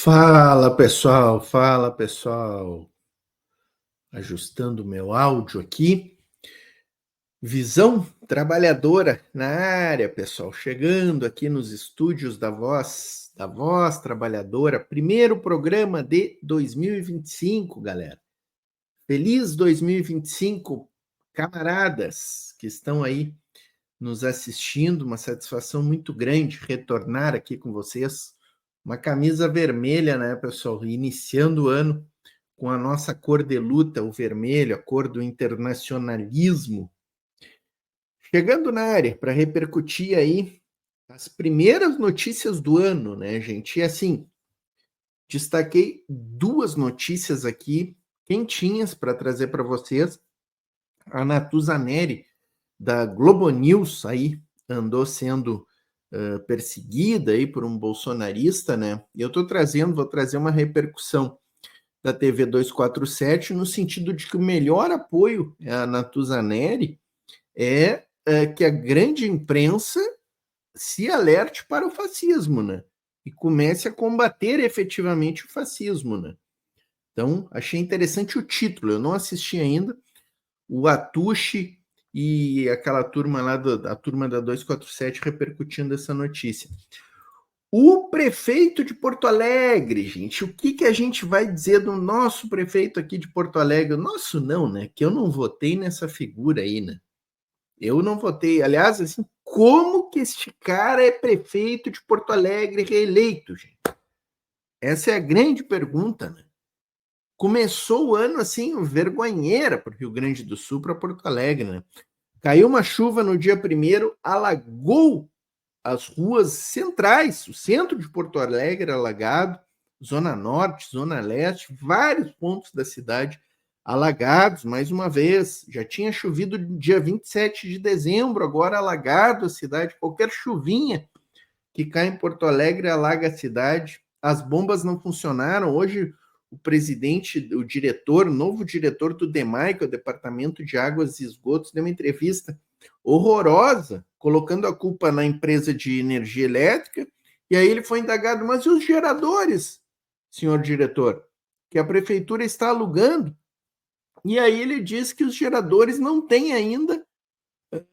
Fala pessoal, fala pessoal. Ajustando o meu áudio aqui. Visão trabalhadora na área, pessoal. Chegando aqui nos estúdios da Voz Trabalhadora. Primeiro programa de 2025, galera. Feliz 2025, camaradas que estão aí nos assistindo. Uma satisfação muito grande retornar aqui com vocês. Uma camisa vermelha, né, pessoal? Iniciando o ano com a nossa cor de luta, o vermelho, a cor do internacionalismo. Chegando na área para repercutir aí as primeiras notícias do ano, né, gente? E assim, destaquei duas notícias aqui quentinhas para trazer para vocês. A Natuza Neri, da Globo News, aí andou sendo perseguida aí por um bolsonarista, né? E eu vou trazer uma repercussão da TV 247 no sentido de que o melhor apoio à Natuza Neri é que a grande imprensa se alerte para o fascismo, né? E comece a combater efetivamente o fascismo, né? Então, achei interessante o título, eu não assisti ainda, o Atushi e aquela turma lá, a turma da 247 repercutindo essa notícia. O prefeito de Porto Alegre, gente, o que a gente vai dizer do nosso prefeito aqui de Porto Alegre? O nosso não, né? Que eu não votei nessa figura aí, né? Eu não votei. Aliás, assim, como que este cara é prefeito de Porto Alegre reeleito, gente? Essa é a grande pergunta, né? Começou o ano assim, vergonheira para o Rio Grande do Sul, para Porto Alegre, né? Caiu uma chuva no dia 1º, alagou as ruas centrais, o centro de Porto Alegre alagado, Zona Norte, Zona Leste, vários pontos da cidade alagados, mais uma vez. Já tinha chovido dia 27 de dezembro, agora alagado a cidade. Qualquer chuvinha que cai em Porto Alegre alaga a cidade. As bombas não funcionaram. Hoje, o presidente, o diretor, o novo diretor do DEMAI, que é o Departamento de Águas e Esgotos, deu uma entrevista horrorosa, colocando a culpa na empresa de energia elétrica, e aí ele foi indagado, mas e os geradores, senhor diretor, que a prefeitura está alugando? E aí ele diz que os geradores não têm ainda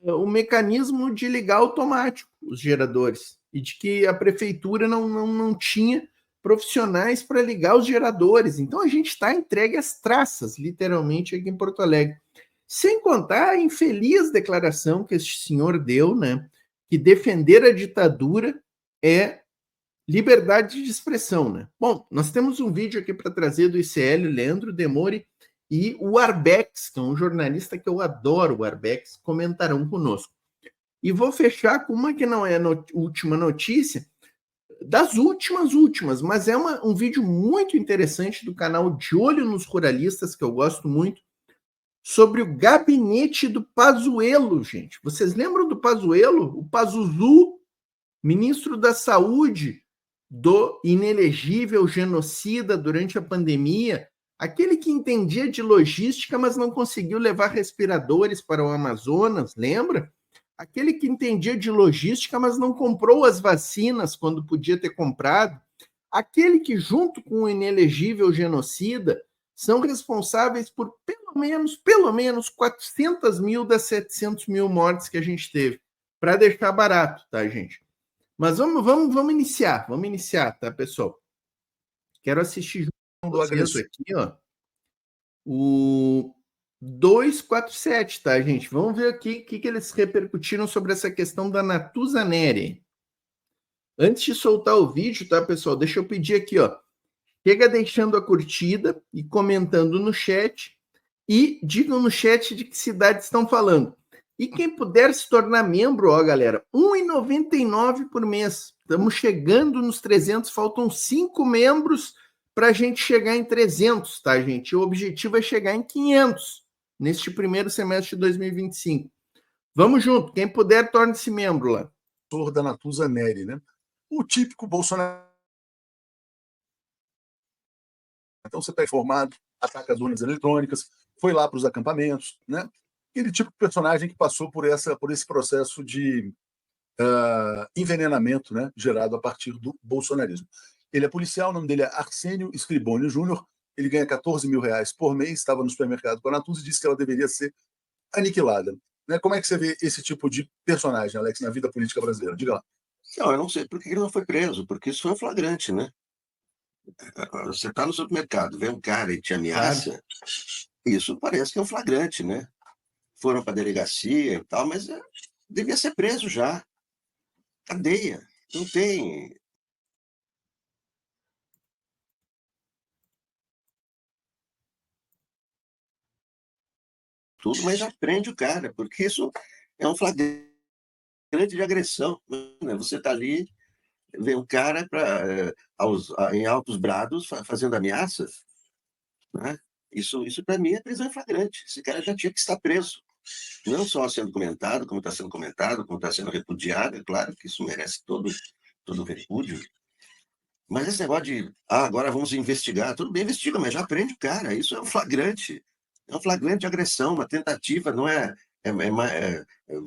o mecanismo de ligar automático, os geradores, e de que a prefeitura não tinha profissionais para ligar os geradores. Então a gente está entregue às traças, literalmente, aqui em Porto Alegre. Sem contar a infeliz declaração que este senhor deu, né? Que defender a ditadura é liberdade de expressão, né? Bom, nós temos um vídeo aqui para trazer do ICL, Leandro Demore e o Arbex, que é um jornalista que eu adoro, o Arbex, comentarão conosco. E vou fechar com uma que não é última notícia, das últimas, mas é um vídeo muito interessante do canal De Olho nos Ruralistas, que eu gosto muito, sobre o gabinete do Pazuello, gente. Vocês lembram do Pazuello? O Pazuzu, ministro da Saúde do inelegível genocida durante a pandemia, aquele que entendia de logística, mas não conseguiu levar respiradores para o Amazonas, lembra? Aquele que entendia de logística, mas não comprou as vacinas quando podia ter comprado. Aquele que, junto com o inelegível genocida, são responsáveis por pelo menos 400 mil das 700 mil mortes que a gente teve. Para deixar barato, tá, gente? Mas vamos iniciar, tá, pessoal? Quero assistir junto com vocês aqui, ó, o 247, tá, gente? Vamos ver aqui o que eles repercutiram sobre essa questão da Natuza Neri. Antes de soltar o vídeo, tá, pessoal? Deixa eu pedir aqui, ó. Chega deixando a curtida e comentando no chat. E digam no chat de que cidade estão falando. E quem puder se tornar membro, ó, galera, R$ 1,99 por mês. Estamos chegando nos 300, faltam 5 membros para a gente chegar em 300, tá, gente? O objetivo é chegar em 500 neste primeiro semestre de 2025. Vamos junto, quem puder, torne-se membro lá. Da Natuza Neri, né? O típico Bolsonaro. Então você está informado, ataca as urnas eletrônicas, foi lá para os acampamentos, né? Aquele tipo de personagem que passou por esse processo de envenenamento, né, gerado a partir do bolsonarismo. Ele é policial, o nome dele é Arsênio Scriboni Júnior, ele ganha 14 mil reais por mês, estava no supermercado com a Natuza e disse que ela deveria ser aniquilada. Né? Como é que você vê esse tipo de personagem, Alex, na vida política brasileira? Diga lá. Não, eu não sei por que ele não foi preso, porque isso foi um flagrante, né? Você está no supermercado, vê um cara e te ameaça, isso parece que é um flagrante, né? Foram para a delegacia e tal, mas devia ser preso já. Cadeia. Não tem. Tudo, mas já prende o cara, porque isso é um flagrante de agressão. Né? Você está ali, vê um cara em altos brados fazendo ameaças, né? Isso para mim é prisão em flagrante. Esse cara já tinha que estar preso. Não só sendo comentado, como está sendo comentado, como está sendo repudiado, é claro que isso merece todo repúdio. Mas esse negócio de, agora vamos investigar, tudo bem, investiga, mas já prende o cara, isso é um flagrante. É um flagrante de agressão, uma tentativa, não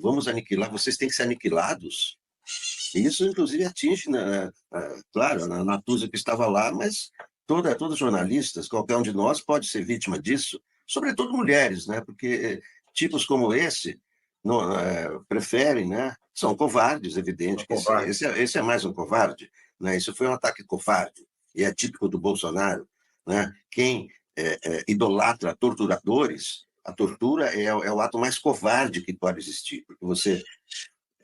vamos aniquilar, vocês têm que ser aniquilados. E isso, inclusive, atinge, claro, a Natuza que estava lá, mas todos os jornalistas, qualquer um de nós pode ser vítima disso, sobretudo mulheres, né? Porque tipos como esse preferem, né? São covardes, evidente. Que esse é mais um covarde, né? Isso foi um ataque covarde, e é típico do Bolsonaro, né? Quem idolatra torturadores, a tortura é o ato mais covarde que pode existir, porque você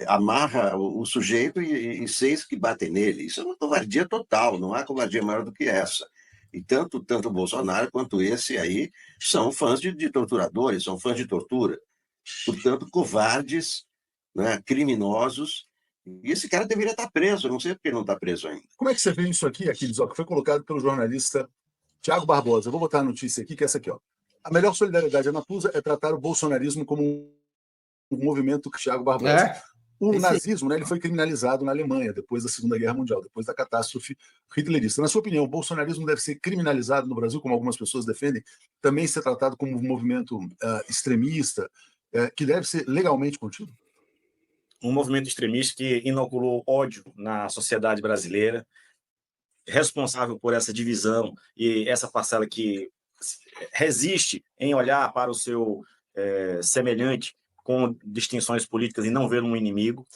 amarra o sujeito e seis que batem nele. Isso é uma covardia total, não há covardia maior do que essa. E tanto o Bolsonaro quanto esse aí são fãs de torturadores, são fãs de tortura. Portanto, covardes, né, criminosos. E esse cara deveria estar preso, eu não sei por que ele não está preso ainda. Como é que você vê isso aqui, Aquiles, que foi colocado pelo jornalista Tiago Barbosa? Eu vou botar a notícia aqui, que é essa aqui. Ó. A melhor solidariedade à Natuza é tratar o bolsonarismo como um movimento Tiago Barbosa. O nazismo, né, ele foi criminalizado na Alemanha depois da Segunda Guerra Mundial, depois da catástrofe hitlerista. Na sua opinião, o bolsonarismo deve ser criminalizado no Brasil, como algumas pessoas defendem, também ser tratado como um movimento extremista, que deve ser legalmente contido? Um movimento extremista que inoculou ódio na sociedade brasileira, responsável por essa divisão e essa parcela que resiste em olhar para o seu semelhante com distinções políticas e não vê-lo um inimigo,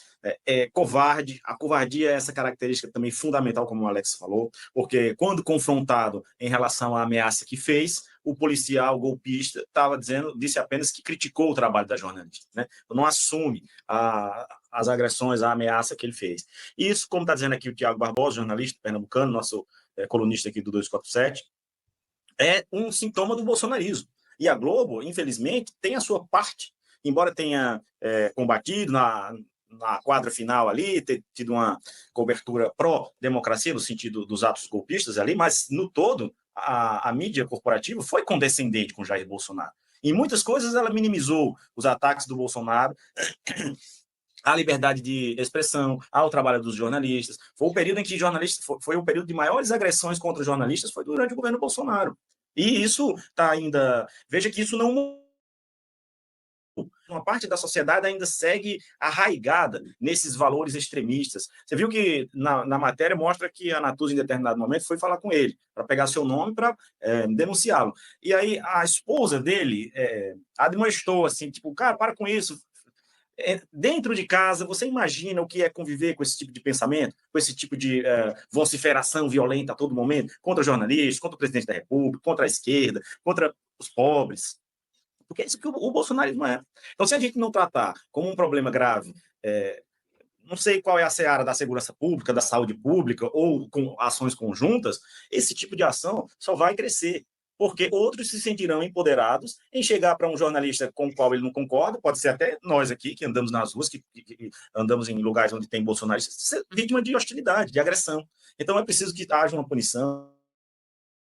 é covarde. A covardia é essa característica também fundamental, como o Alex falou, porque quando confrontado em relação à ameaça que fez, o policial o golpista disse apenas que criticou o trabalho da jornalista, né? Não assume as agressões, a ameaça que ele fez. Isso, como está dizendo aqui o Tiago Barbosa, jornalista pernambucano, nosso colunista aqui do 247, é um sintoma do bolsonarismo. E a Globo, infelizmente, tem a sua parte, embora tenha combatido na quadra final ali, ter tido uma cobertura pró-democracia, no sentido dos atos golpistas ali, mas, no todo, a mídia corporativa foi condescendente com Jair Bolsonaro. Em muitas coisas, ela minimizou os ataques do Bolsonaro, a liberdade de expressão, ao trabalho dos jornalistas. Foi o período em que foi o período de maiores agressões contra jornalistas, foi durante o governo Bolsonaro. E isso está ainda... Veja que isso não... Uma parte da sociedade ainda segue arraigada nesses valores extremistas. Você viu que na matéria mostra que a Natuza, em determinado momento, foi falar com ele, para pegar seu nome para denunciá-lo. E aí a esposa dele admoestou assim, tipo, cara, para com isso. Dentro de casa, você imagina o que é conviver com esse tipo de pensamento, com esse tipo de vociferação violenta a todo momento, contra jornalistas, contra o presidente da República, contra a esquerda, contra os pobres? Porque é isso que o bolsonarismo é. Então, se a gente não tratar como um problema grave, não sei qual é a seara da segurança pública, da saúde pública, ou com ações conjuntas, esse tipo de ação só vai crescer, porque outros se sentirão empoderados em chegar para um jornalista com o qual ele não concorda, pode ser até nós aqui, que andamos nas ruas, que andamos em lugares onde tem bolsonaristas, ser vítima de hostilidade, de agressão. Então, é preciso que haja uma punição,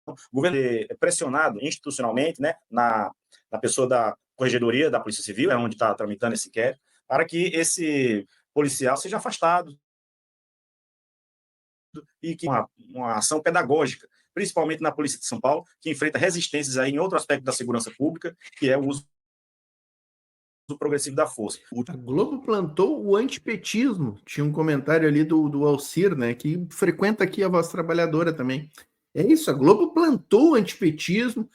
o governo é pressionado institucionalmente, né, na pessoa da Corregedoria da Polícia Civil, é onde está tramitando esse inquérito, para que esse policial seja afastado e que uma ação pedagógica, principalmente na Polícia de São Paulo, que enfrenta resistências aí em outro aspecto da segurança pública, que é o uso progressivo da força. A Globo plantou o antipetismo. Tinha um comentário ali do Alcir, né, que frequenta aqui a Voz Trabalhadora também. É isso, a Globo plantou o antipetismo,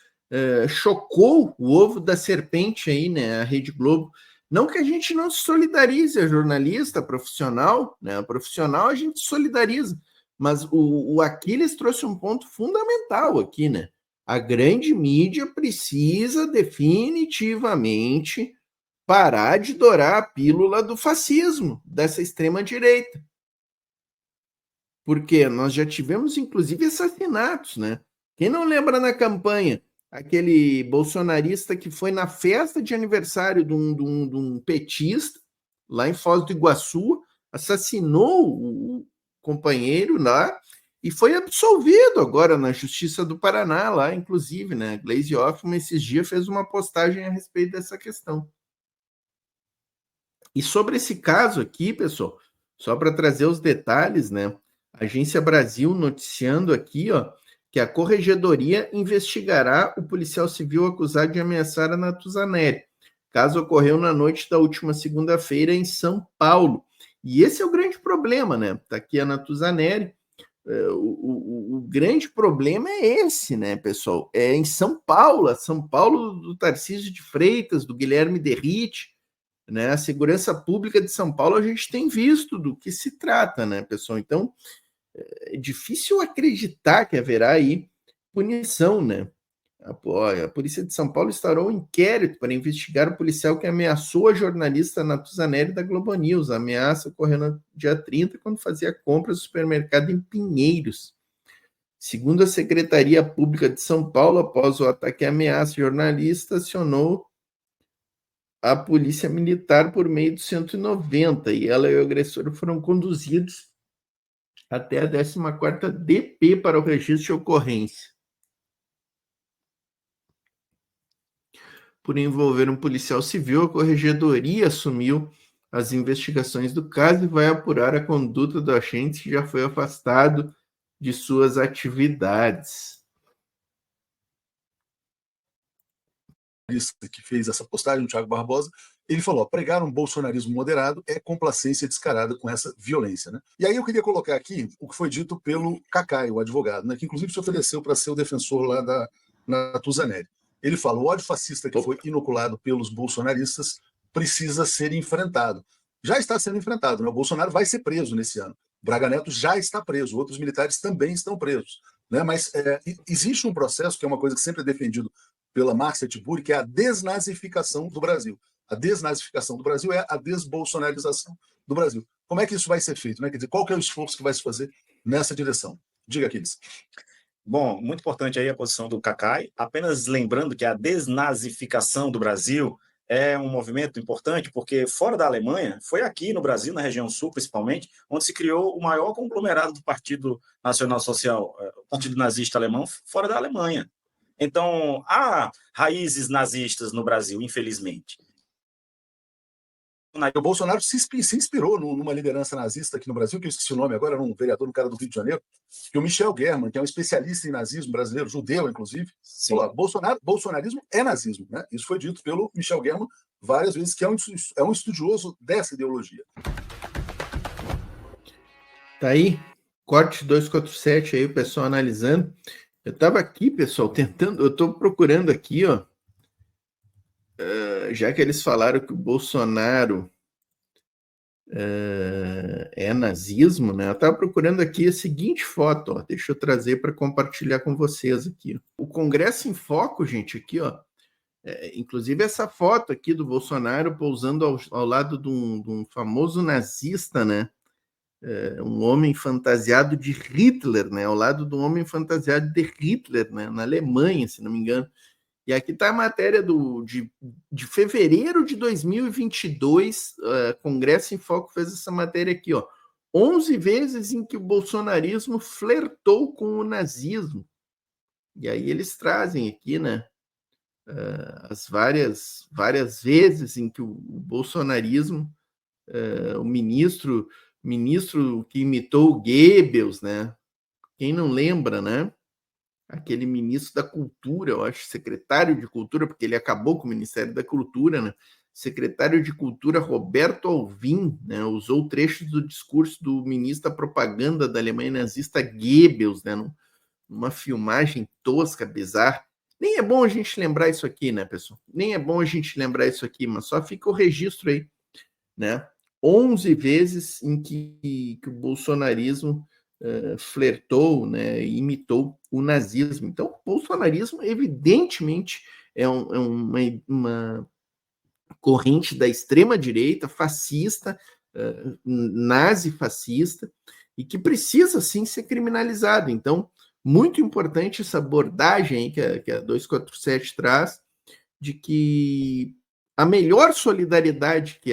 chocou o ovo da serpente aí, né, a Rede Globo. Não que a gente não se solidarize, a jornalista, a profissional, né, a profissional a gente se solidariza, mas o Aquiles trouxe um ponto fundamental aqui, né? A grande mídia precisa definitivamente parar de dourar a pílula do fascismo, dessa extrema-direita. Porque nós já tivemos, inclusive, assassinatos, né? Quem não lembra na campanha, aquele bolsonarista que foi na festa de aniversário de um petista, lá em Foz do Iguaçu, assassinou o companheiro lá e foi absolvido agora na Justiça do Paraná, lá, inclusive, né? Gleisi Hoffmann, esses dias, fez uma postagem a respeito dessa questão. E sobre esse caso aqui, pessoal, só para trazer os detalhes, né? Agência Brasil noticiando aqui, ó, que a Corregedoria investigará o policial civil acusado de ameaçar a Natuzaneri. Caso ocorreu na noite da última segunda-feira em São Paulo. E esse é o grande problema, né? Tá aqui a Natuzaneri. O grande problema é esse, né, pessoal? É em São Paulo, São Paulo do Tarcísio de Freitas, do Guilherme Derrite, né? A segurança pública de São Paulo, a gente tem visto do que se trata, né, pessoal? Então, é difícil acreditar que haverá aí punição, né? A Polícia de São Paulo instaurou um inquérito para investigar o policial que ameaçou a jornalista Natuzaneri da Globo News. A ameaça ocorreu no dia 30, quando fazia compras no supermercado em Pinheiros. Segundo a Secretaria Pública de São Paulo, após o ataque à ameaça, o jornalista acionou a polícia militar por meio do 190, e ela e o agressor foram conduzidos até a 14ª DP para o registro de ocorrência. Por envolver um policial civil, a Corregedoria assumiu as investigações do caso e vai apurar a conduta do agente que já foi afastado de suas atividades. Que fez essa postagem, o Thiago Barbosa, ele falou: pregar um bolsonarismo moderado é complacência descarada com essa violência, né? E aí eu queria colocar aqui o que foi dito pelo Cacai, o advogado, né, que inclusive se ofereceu para ser o defensor lá da Natuzaneri. Ele fala: o ódio fascista que foi inoculado pelos bolsonaristas precisa ser enfrentado. Já está sendo enfrentado, né? O Bolsonaro vai ser preso nesse ano. O Braga Neto já está preso, outros militares também estão presos, né? Mas existe um processo que é uma coisa que sempre é defendido pela Márcia Tiburi, que é a desnazificação do Brasil. A desnazificação do Brasil é a desbolsonarização do Brasil. Como é que isso vai ser feito, né? Quer dizer, qual que é o esforço que vai se fazer nessa direção? Diga, Aquiles. Bom, muito importante aí a posição do Cacai. Apenas lembrando que a desnazificação do Brasil é um movimento importante, porque fora da Alemanha, foi aqui no Brasil, na região sul principalmente, onde se criou o maior conglomerado do Partido Nacional Social, o Partido Nazista Alemão, fora da Alemanha. Então, há raízes nazistas no Brasil, infelizmente. O Bolsonaro se inspirou numa liderança nazista aqui no Brasil, que eu esqueci o nome agora, era um vereador, um cara do Rio de Janeiro, que é o Michel German, que é um especialista em nazismo brasileiro, judeu, inclusive. Falou: bolsonarismo é nazismo, né? Isso foi dito pelo Michel German várias vezes, que é um estudioso dessa ideologia. Tá aí, corte 247 aí, o pessoal analisando. Eu estava aqui, pessoal, eu estou procurando aqui, ó, já que eles falaram que o Bolsonaro é nazismo, né? Eu estava procurando aqui a seguinte foto, ó, deixa eu trazer para compartilhar com vocês aqui. O Congresso em Foco, gente, aqui, ó, inclusive essa foto aqui do Bolsonaro pousando ao lado de um famoso nazista, né? Um homem fantasiado de Hitler, né? Ao lado de um homem fantasiado de Hitler, né? Na Alemanha, se não me engano. E aqui está a matéria de fevereiro de 2022, Congresso em Foco fez essa matéria aqui, ó. 11 vezes em que o bolsonarismo flertou com o nazismo. E aí eles trazem aqui, né? As várias vezes em que o bolsonarismo, o ministro que imitou o Goebbels, né? Quem não lembra, né? Aquele ministro da Cultura, eu acho, secretário de Cultura, porque ele acabou com o Ministério da Cultura, né? secretário de Cultura Roberto Alvim, né, usou trechos do discurso do ministro da propaganda da Alemanha nazista Goebbels, né, numa filmagem tosca, bizarra. Nem é bom a gente lembrar isso aqui, né, pessoal? Nem é bom a gente lembrar isso aqui, mas só fica o registro aí, né? 11 vezes em que o bolsonarismo flertou, né, imitou o nazismo. Então, o bolsonarismo, evidentemente, é uma corrente da extrema-direita, fascista, nazi-fascista, e que precisa, sim, ser criminalizado. Então, muito importante essa abordagem aí que a 247 traz, de que a melhor solidariedade que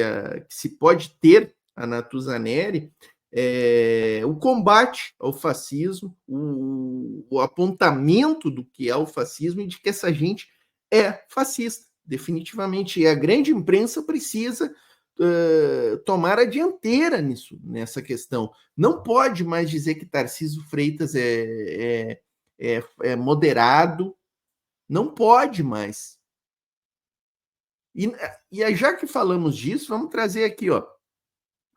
se pode ter a Natuza Neri é o combate ao fascismo, o apontamento do que é o fascismo e de que essa gente é fascista, definitivamente. E a grande imprensa precisa tomar a dianteira nessa questão. Não pode mais dizer que Tarcísio Freitas é moderado, não pode mais. E já que falamos disso, vamos trazer aqui, ó,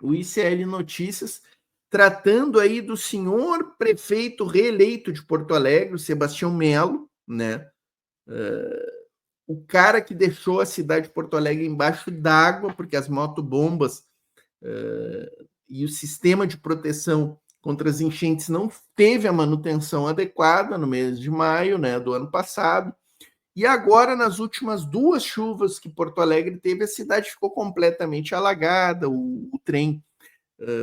o ICL Notícias, tratando aí do senhor prefeito reeleito de Porto Alegre, Sebastião Melo, né? O cara que deixou a cidade de Porto Alegre embaixo d'água, porque as motobombas e o sistema de proteção contra as enchentes não teve a manutenção adequada no mês de maio, né, do ano passado. E agora, nas últimas 2 chuvas que Porto Alegre teve, a cidade ficou completamente alagada, o trem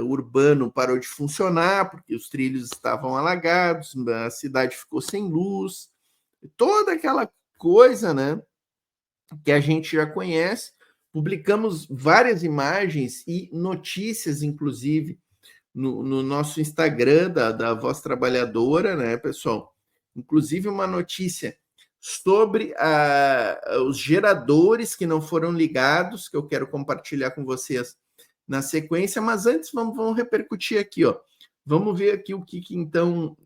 urbano parou de funcionar, porque os trilhos estavam alagados, a cidade ficou sem luz, toda aquela coisa, né, que a gente já conhece. Publicamos várias imagens e notícias, inclusive, no nosso Instagram da Voz Trabalhadora, né, pessoal? Inclusive uma notícia sobre os geradores que não foram ligados, que eu quero compartilhar com vocês na sequência, mas antes vamos repercutir aqui, ó. Vamos ver aqui o que então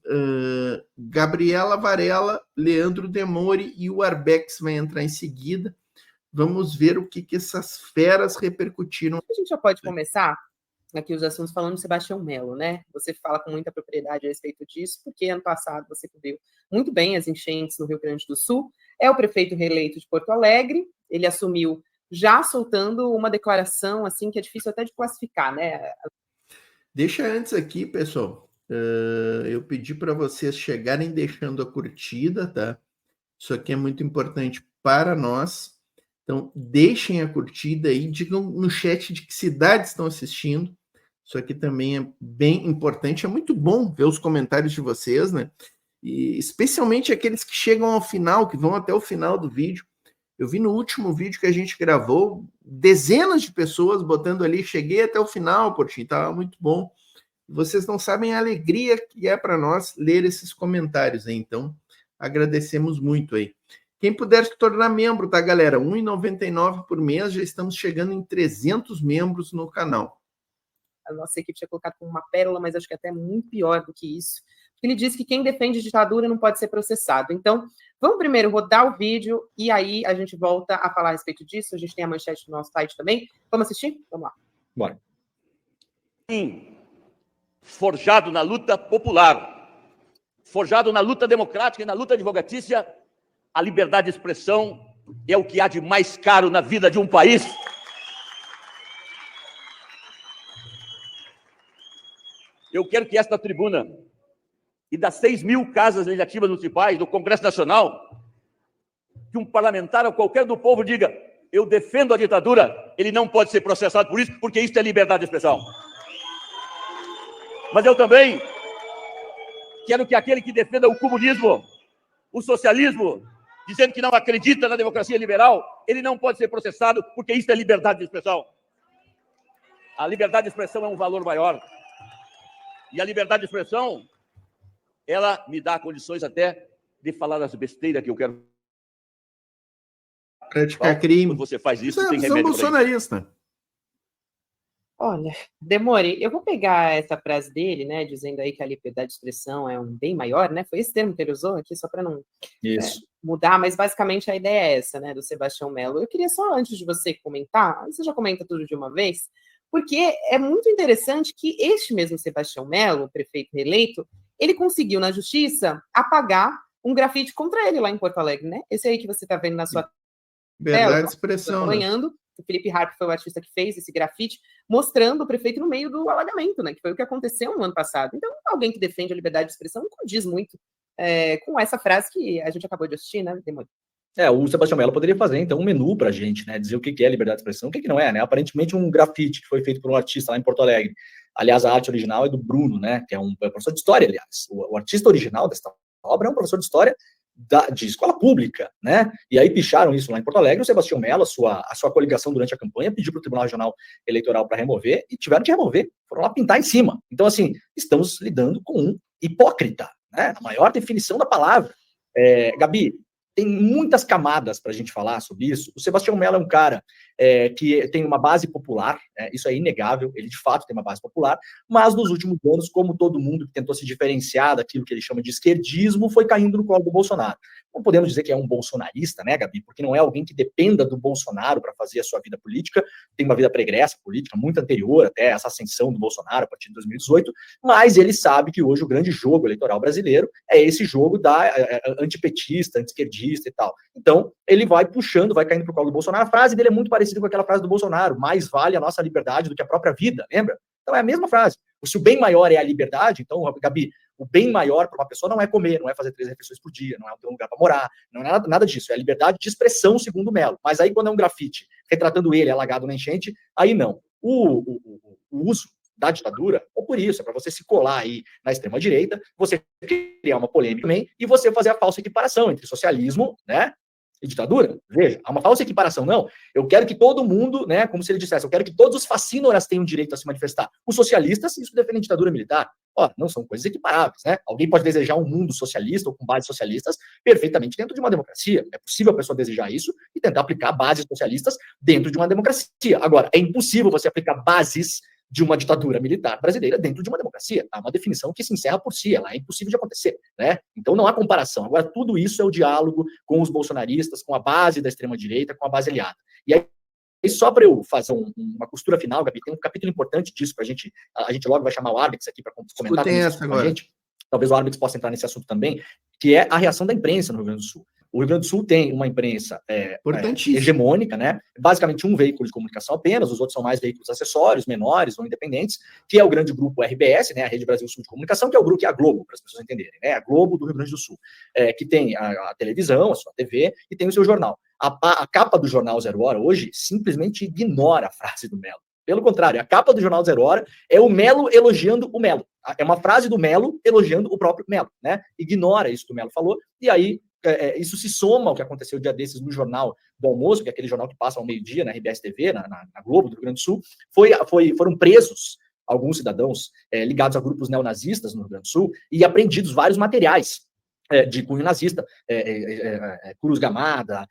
Gabriela Varela, Leandro Demore e o Arbex vai entrar em seguida. Vamos ver o que essas feras repercutiram. A gente já pode começar aqui os assuntos falando de Sebastião Melo, né? Você fala com muita propriedade a respeito disso, porque ano passado você cobriu muito bem as enchentes no Rio Grande do Sul. É o prefeito reeleito de Porto Alegre, ele assumiu já soltando uma declaração assim que é difícil até de classificar, né? Deixa antes aqui, pessoal, eu pedi para vocês chegarem deixando a curtida, tá? Isso aqui é muito importante para nós. Então, deixem a curtida aí, digam no chat de que cidades estão assistindo. Isso aqui também é bem importante. É muito bom ver os comentários de vocês, né? E especialmente aqueles que chegam ao final, que vão até o final do vídeo. Eu vi no último vídeo que a gente gravou, dezenas de pessoas botando ali, cheguei até o final, Portinho, estava muito bom. Vocês não sabem a alegria que é para nós ler esses comentários aí, então agradecemos muito aí. Quem puder se tornar membro, tá, galera? R$ 1,99 por mês, já estamos chegando em 300 membros no canal. A nossa equipe tinha colocado como uma pérola, mas acho que até muito pior do que isso. Ele diz que quem defende ditadura não pode ser processado. Então, vamos primeiro rodar o vídeo e aí a gente volta a falar a respeito disso. A gente tem a manchete no nosso site também. Vamos assistir? Vamos lá. Bora. Forjado na luta popular, forjado na luta democrática e na luta advocatícia, a liberdade de expressão é o que há de mais caro na vida de um país. Eu quero que esta tribuna e das 6.000 casas legislativas municipais do Congresso Nacional, que um parlamentar ou qualquer do povo diga: eu defendo a ditadura, ele não pode ser processado por isso, porque isso é liberdade de expressão. Mas eu também quero que aquele que defenda o comunismo, o socialismo, dizendo que não acredita na democracia liberal, ele não pode ser processado, porque isso é liberdade de expressão. A liberdade de expressão é um valor maior. E a liberdade de expressão, ela me dá condições até de falar as besteiras que eu quero. Praticar crime. Quando você faz isso, tem remédio bolsonarista. Olha, Demore, eu vou pegar essa frase dele, né, dizendo aí que a liberdade de expressão é um bem maior, né? Foi esse termo que ele usou aqui, só para não... Isso. mudar, mas basicamente a ideia é essa, né, do Sebastião Melo. Eu queria só, antes de você comentar, você já comenta tudo de uma vez, porque é muito interessante que este mesmo Sebastião Melo, prefeito reeleito, ele conseguiu na justiça apagar um grafite contra ele lá em Porto Alegre, né? Esse aí que você está vendo na sua tela, de expressão, acompanhando, o Felipe Harp foi o artista que fez esse grafite, mostrando o prefeito no meio do alagamento, né? Que foi o que aconteceu no ano passado. Então, alguém que defende a liberdade de expressão não condiz muito com essa frase que a gente acabou de assistir, né, Demônio? O Sebastião Melo poderia fazer, então, um menu para a gente, né? Dizer o que é liberdade de expressão, o que não é, né? Aparentemente, um grafite que foi feito por um artista lá em Porto Alegre. Aliás, a arte original é do Bruno, né? Que é um professor de história, aliás. O artista original dessa obra é um professor de história de escola pública, né? E aí picharam isso lá em Porto Alegre. O Sebastião Melo, a sua coligação durante a campanha, pediu para o Tribunal Regional Eleitoral para remover e tiveram que remover. Foram lá pintar em cima. Então, assim, estamos lidando com um hipócrita, né? A maior definição da palavra. Gabi, tem muitas camadas para a gente falar sobre isso. O Sebastião Melo é um cara que tem uma base popular, isso é inegável, ele de fato tem uma base popular, mas nos últimos anos, como todo mundo que tentou se diferenciar daquilo que ele chama de esquerdismo, foi caindo no colo do Bolsonaro. Não podemos dizer que é um bolsonarista, né, Gabi? Porque não é alguém que dependa do Bolsonaro para fazer a sua vida política, tem uma vida pregressa política, muito anterior até essa ascensão do Bolsonaro a partir de 2018, mas ele sabe que hoje o grande jogo eleitoral brasileiro é esse jogo da antipetista, anti-esquerdista e tal. Então, ele vai puxando, vai caindo pro colo do Bolsonaro. A frase dele é muito parecida com aquela frase do Bolsonaro: mais vale a nossa liberdade do que a própria vida, lembra? Então é a mesma frase. Se o bem maior é a liberdade, então, Gabi, o bem maior para uma pessoa não é comer, não é fazer 3 refeições por dia, não é ter um lugar para morar, não é nada disso, é a liberdade de expressão, segundo o Melo. Mas aí, quando é um grafite retratando ele alagado na enchente, aí não. O uso da ditadura é por isso, é para você se colar aí na extrema-direita, você criar uma polêmica também e você fazer a falsa equiparação entre socialismo, né, e ditadura. Veja, há uma falsa equiparação. Não, eu quero que todo mundo, né, como se ele dissesse, eu quero que todos os facínoras tenham direito a se manifestar. Os socialistas, isso defende ditadura militar. Não são coisas equiparáveis, né? Alguém pode desejar um mundo socialista ou com bases socialistas perfeitamente dentro de uma democracia. É possível a pessoa desejar isso e tentar aplicar bases socialistas dentro de uma democracia. Agora, é impossível você aplicar bases de uma ditadura militar brasileira dentro de uma democracia. É uma definição que se encerra por si, ela é impossível de acontecer, né? Então não há comparação. Agora, tudo isso é o diálogo com os bolsonaristas, com a base da extrema-direita, com a base aliada. E aí, só para eu fazer uma costura final, Gabi, tem um capítulo importante disso para a gente logo vai chamar o Arbex aqui para comentar com a gente. Talvez o Arbex possa entrar nesse assunto também, que é a reação da imprensa no Rio Grande do Sul. O Rio Grande do Sul tem uma imprensa hegemônica, né? Basicamente um veículo de comunicação apenas, os outros são mais veículos acessórios, menores ou independentes, que é o grande grupo RBS, né? A Rede Brasil Sul de Comunicação, que é o grupo que é a Globo, para as pessoas entenderem, né? A Globo do Rio Grande do Sul, que tem a televisão, a sua TV e tem o seu jornal. A capa do jornal Zero Hora hoje simplesmente ignora a frase do Melo. Pelo contrário, a capa do jornal Zero Hora é o Melo elogiando o Melo. É uma frase do Melo elogiando o próprio Melo, né? Ignora isso que o Melo falou, e aí isso se soma ao que aconteceu dia desses no Jornal do Almoço, que é aquele jornal que passa ao meio-dia na RBS TV, na Globo do Rio Grande do Sul. Foram presos alguns cidadãos ligados a grupos neonazistas no Rio Grande do Sul e apreendidos vários materiais de cunho nazista, Cruz Gamada,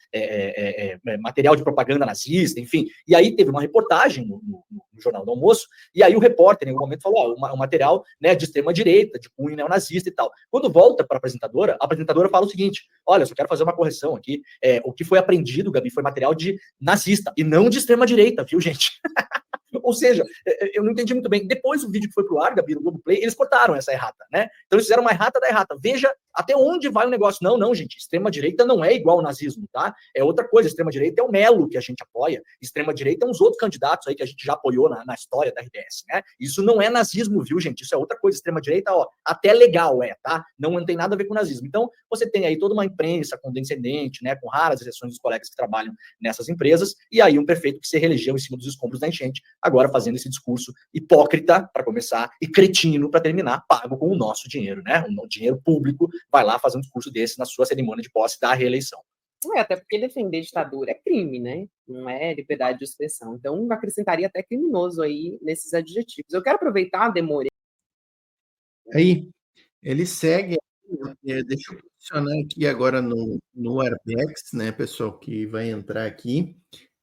material de propaganda nazista, enfim. E aí teve uma reportagem no Jornal do Almoço, e aí o repórter, em algum momento, falou um material, né, de extrema-direita, de cunho neonazista e tal. Quando volta para a apresentadora fala o seguinte: olha, eu só quero fazer uma correção aqui, o que foi apreendido, Gabi, foi material de nazista, e não de extrema-direita, viu, gente? Ou seja, eu não entendi muito bem. Depois o vídeo que foi pro ar, Gabi, no Globoplay, eles cortaram essa errata, né? Então eles fizeram uma errata da errata. Veja até onde vai o negócio. Não, gente. Extrema-direita não é igual ao nazismo, tá? É outra coisa. Extrema-direita é o Melo que a gente apoia. Extrema-direita é uns outros candidatos aí que a gente já apoiou na história da RBS, né? Isso não é nazismo, viu, gente? Isso é outra coisa. Extrema-direita, até legal tá? Não tem nada a ver com nazismo. Então, você tem aí toda uma imprensa condescendente, né? Com raras exceções dos colegas que trabalham nessas empresas, e aí um prefeito que se reelegeu em cima dos escombros da enchente, agora fazendo esse discurso hipócrita, para começar, e cretino, para terminar, pago com o nosso dinheiro, né? O dinheiro público vai lá fazer um discurso desse na sua cerimônia de posse da reeleição. Até porque defender ditadura é crime, né? Não é liberdade de expressão. Então, acrescentaria até criminoso aí nesses adjetivos. Eu quero aproveitar, Demore. Aí, ele segue, deixa eu posicionar aqui agora no Arbex, né, pessoal, que vai entrar aqui.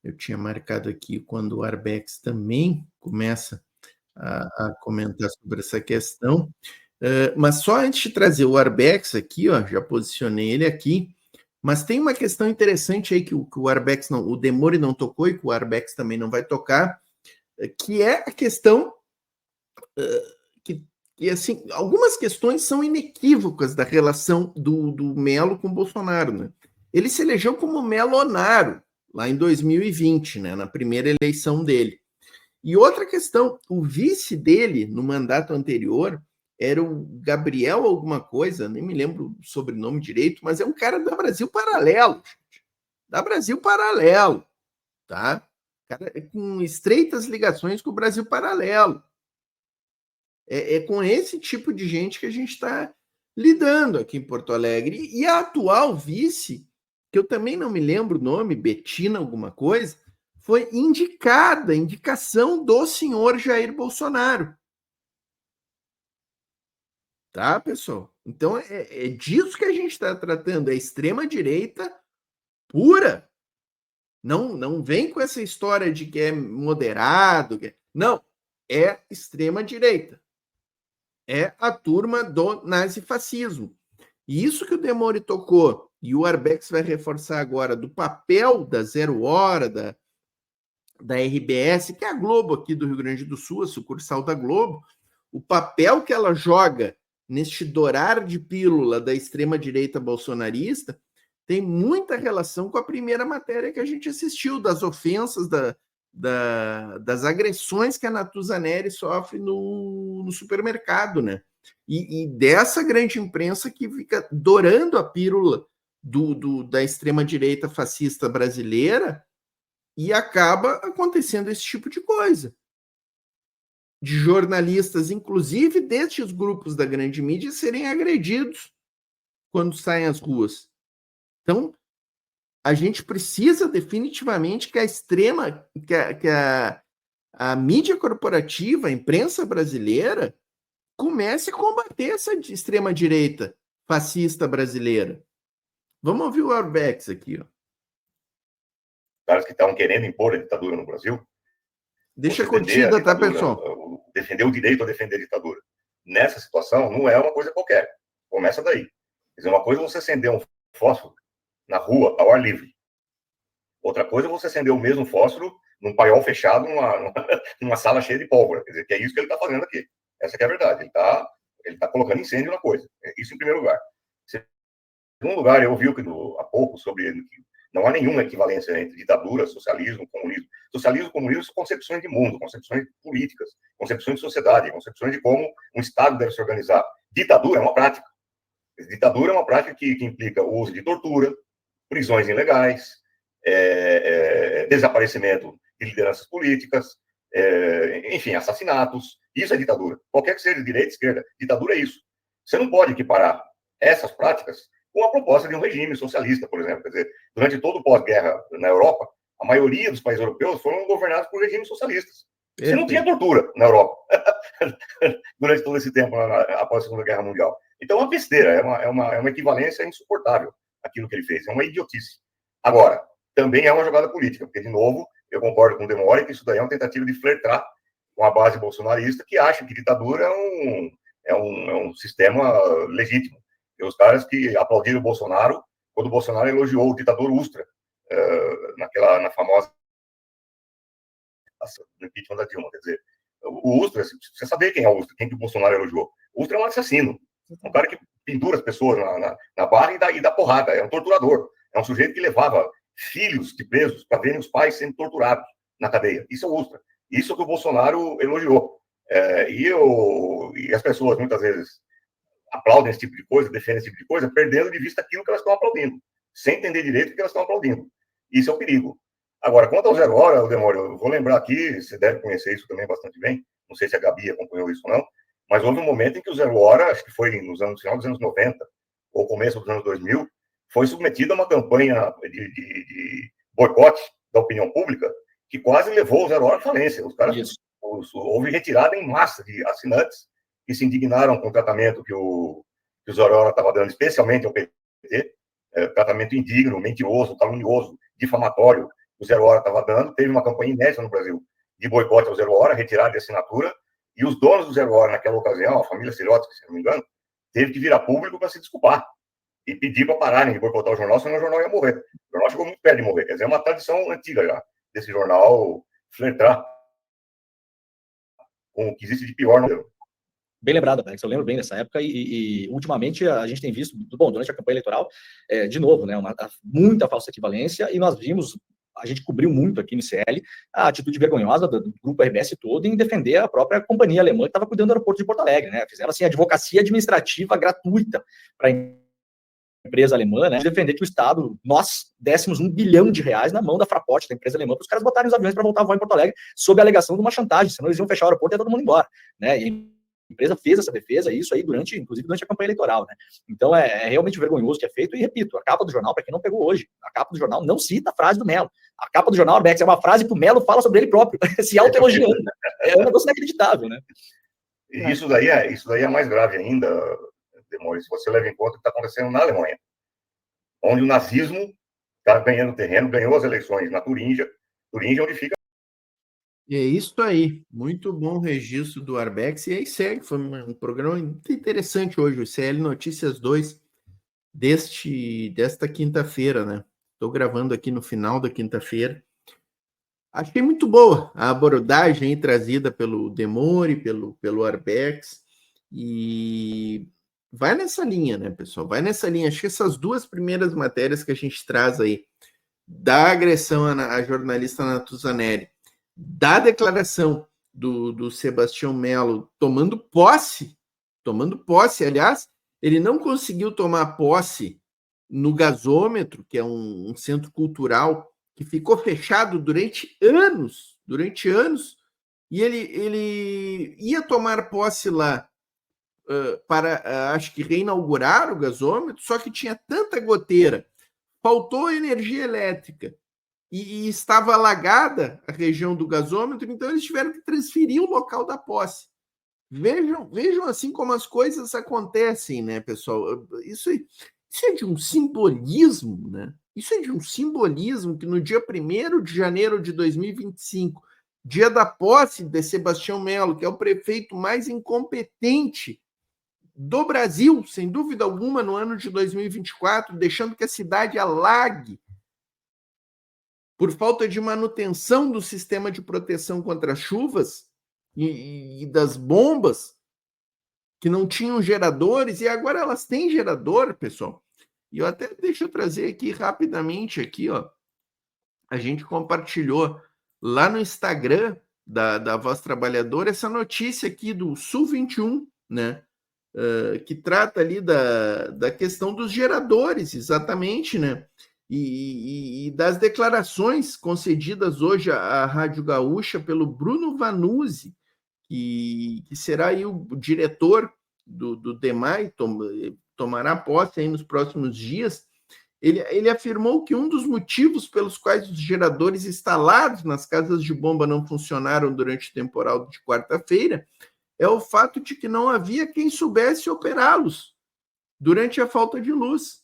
Eu tinha marcado aqui quando o Arbex também começa a comentar sobre essa questão. Mas só antes de trazer o Arbex aqui, já posicionei ele aqui, Mas tem uma questão interessante aí que o Arbex não, o Demori não tocou e que o Arbex também não vai tocar, que é a questão que assim, algumas questões são inequívocas da relação do Melo com o Bolsonaro, né? Ele se elegeu como Melonaro lá em 2020, né, na primeira eleição dele. E outra questão, o vice dele no mandato anterior era o Gabriel alguma coisa, nem me lembro o sobrenome direito, mas é um cara da Brasil Paralelo, gente. Da Brasil Paralelo, tá? Cara com estreitas ligações com o Brasil Paralelo. É com esse tipo de gente que a gente está lidando aqui em Porto Alegre. E a atual vice, que eu também não me lembro o nome, Betina alguma coisa, foi indicação do senhor Jair Bolsonaro. Tá, pessoal? Então, é disso que a gente está tratando, é extrema-direita pura. Não vem com essa história de que é moderado. Não, é extrema-direita. É a turma do nazifascismo. E isso que o Demori tocou, e o Arbex vai reforçar agora, do papel da Zero Hora, da RBS, que é a Globo aqui do Rio Grande do Sul, a sucursal da Globo, o papel que ela joga neste dourar de pílula da extrema-direita bolsonarista tem muita relação com a primeira matéria que a gente assistiu, das ofensas, das agressões que a Natuza Neri sofre no supermercado, né? E dessa grande imprensa que fica dourando a pílula da extrema-direita fascista brasileira, e acaba acontecendo esse tipo de coisa. De jornalistas, inclusive destes grupos da grande mídia, serem agredidos quando saem às ruas. Então, a gente precisa definitivamente que a mídia corporativa, a imprensa brasileira, comece a combater essa extrema-direita fascista brasileira. Vamos ouvir o Arbex aqui, ó. Caras que estavam querendo impor a ditadura no Brasil. Deixa curtida, tá, pessoal? Defender o direito a defender a ditadura. Nessa situação, não é uma coisa qualquer. Começa daí. Quer dizer, uma coisa é você acender um fósforo na rua, ao ar livre. Outra coisa é você acender o mesmo fósforo num paiol fechado, numa sala cheia de pólvora. Quer dizer, que é isso que ele está fazendo aqui. Essa que é a verdade. Ele tá colocando incêndio na coisa. Isso em primeiro lugar. Em segundo lugar, eu ouvi há pouco sobre ele, que não há nenhuma equivalência entre ditadura, socialismo, comunismo. Socialismo e comunismo são concepções de mundo, concepções políticas, concepções de sociedade, concepções de como um Estado deve se organizar. Ditadura é uma prática. Ditadura é uma prática que implica o uso de tortura, prisões ilegais, desaparecimento de lideranças políticas, enfim, assassinatos. Isso é ditadura. Qualquer que seja de direita, esquerda, ditadura é isso. Você não pode equiparar essas práticas com a proposta de um regime socialista, por exemplo. Quer dizer, durante todo o pós-guerra na Europa, a maioria dos países europeus foram governados por regimes socialistas. Você não tinha tortura na Europa durante todo esse tempo, após a Segunda Guerra Mundial. Então, é uma besteira, é uma equivalência insuportável aquilo que ele fez, é uma idiotice. Agora, também é uma jogada política, porque, de novo, eu concordo com o Demori que isso daí é uma tentativa de flertar com a base bolsonarista, que acha que ditadura é um sistema legítimo. E os caras que aplaudiram o Bolsonaro quando o Bolsonaro elogiou o ditador Ustra, na famosa do impeachment da Dilma. Quer dizer, o Ustra, você sabe quem é o Ustra, quem que o Bolsonaro elogiou. O Ustra é um assassino, um cara que pendura as pessoas na barra e dá porrada, é um torturador, é um sujeito que levava filhos de presos para verem os pais sendo torturados na cadeia. Isso é o Ustra. Isso é o que o Bolsonaro elogiou. E as pessoas, muitas vezes, aplaudem esse tipo de coisa, defendem esse tipo de coisa, perdendo de vista aquilo que elas estão aplaudindo, sem entender direito o que elas estão aplaudindo. Isso é o perigo. Agora, quanto ao Zero Hora, Demório, eu vou lembrar aqui, você deve conhecer isso também bastante bem, não sei se a Gabi acompanhou isso ou não, mas houve um momento em que o Zero Hora, acho que foi no final dos anos 90, ou começo dos anos 2000, foi submetido a uma campanha de boicote da opinião pública que quase levou o Zero Hora à falência. Os caras, houve retirada em massa de assinantes que se indignaram com o tratamento que o Zero Hora estava dando, especialmente ao PT, tratamento indigno, mentiroso, calunioso, difamatório, que o Zero Hora estava dando. Teve uma campanha inédita no Brasil de boicote ao Zero Hora, retirada de assinatura, e os donos do Zero Hora, naquela ocasião, a família Sirotsky, se não me engano, teve que vir a público para se desculpar. e pedir para pararem de boicotar o jornal, senão o jornal ia morrer. O jornal chegou muito perto de morrer. Quer dizer, é uma tradição antiga já, desse jornal flertar com o que existe de pior no Brasil. Bem lembrado, Alex, eu lembro bem dessa época e ultimamente a gente tem visto, bom, durante a campanha eleitoral, de novo, né, muita falsa equivalência, e nós vimos, a gente cobriu muito aqui no CL, a atitude vergonhosa do grupo RBS todo em defender a própria companhia alemã que estava cuidando do aeroporto de Porto Alegre, né, fizeram assim, advocacia administrativa gratuita para a empresa alemã, né, de defender que o Estado, nós dessemos R$1 bilhão na mão da Fraport, da empresa alemã, para os caras botarem os aviões para voltar a voar em Porto Alegre, sob a alegação de uma chantagem, senão eles iam fechar o aeroporto e ia todo mundo embora, né, e a empresa fez essa defesa, e isso aí inclusive durante a campanha eleitoral, né? Então é realmente vergonhoso o que é feito, e repito, a capa do jornal, para quem não pegou hoje, a capa do jornal não cita a frase do Mello. A capa do jornal, Arbex, é uma frase que o Mello fala sobre ele próprio, se autoelogiando. É um negócio inacreditável, né? E isso daí é mais grave ainda, Demônio, se você leva em conta o que está acontecendo na Alemanha, onde o nazismo está ganhando terreno, ganhou as eleições na Turíngia, onde fica. E é isso aí, muito bom registro do Arbex, e aí segue, foi um programa muito interessante hoje, o CL Notícias 2, desta quinta-feira, né? Estou gravando aqui no final da quinta-feira. Achei muito boa a abordagem trazida pelo Demore, pelo Arbex, e vai nessa linha, né, pessoal? Vai nessa linha. Acho que essas duas primeiras matérias que a gente traz aí, da agressão à jornalista Natuzaneri, da declaração do Sebastião Mello tomando posse, aliás, ele não conseguiu tomar posse no gasômetro, que é um centro cultural que ficou fechado durante anos, e ele ia tomar posse lá para, acho que, reinaugurar o gasômetro, só que tinha tanta goteira, faltou energia elétrica, e estava alagada a região do gasômetro, então eles tiveram que transferir o local da posse. Vejam assim como as coisas acontecem, né, pessoal? Isso é de um simbolismo, né? Isso é de um simbolismo que no dia 1º de janeiro de 2025, dia da posse de Sebastião Mello, que é o prefeito mais incompetente do Brasil, sem dúvida alguma, no ano de 2024, deixando que a cidade alague por falta de manutenção do sistema de proteção contra as chuvas e das bombas, que não tinham geradores, e agora elas têm gerador, pessoal. E deixa eu trazer aqui rapidamente, aqui, ó, a gente compartilhou lá no Instagram da Voz Trabalhadora essa notícia aqui do Sul 21, né? Que trata ali da questão dos geradores, exatamente, né? E das declarações concedidas hoje à Rádio Gaúcha pelo Bruno Vanuzzi, que será aí o diretor do DEMAI, tomará posse aí nos próximos dias. Ele afirmou que um dos motivos pelos quais os geradores instalados nas casas de bomba não funcionaram durante o temporal de quarta-feira é o fato de que não havia quem soubesse operá-los durante a falta de luz.